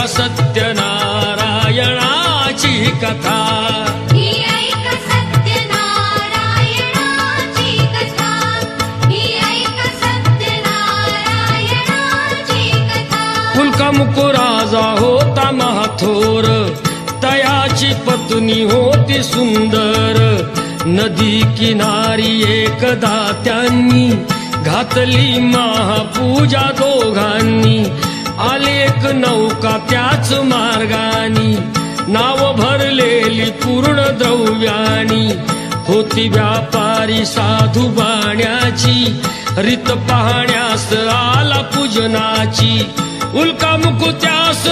सत्यनारायणाची कथा, ही ऐक सत्यनारायणाची कथा, ही ऐक सत्यनारायणाची कथा. कुलकामुक राजा होता महाथोर, तयाची पत्नी होती सुंदर. नदी किनारी एकदा त्यांनी घातली महापूजा दोघांनी. आले एक नौका त्याच मार्गानी, नाव भरलेली पूर्ण द्रव्यानी. होती व्यापारी साधू बाण्याची, रीत पाहण्यास आला पूजनाची. उल्कामुक त्यास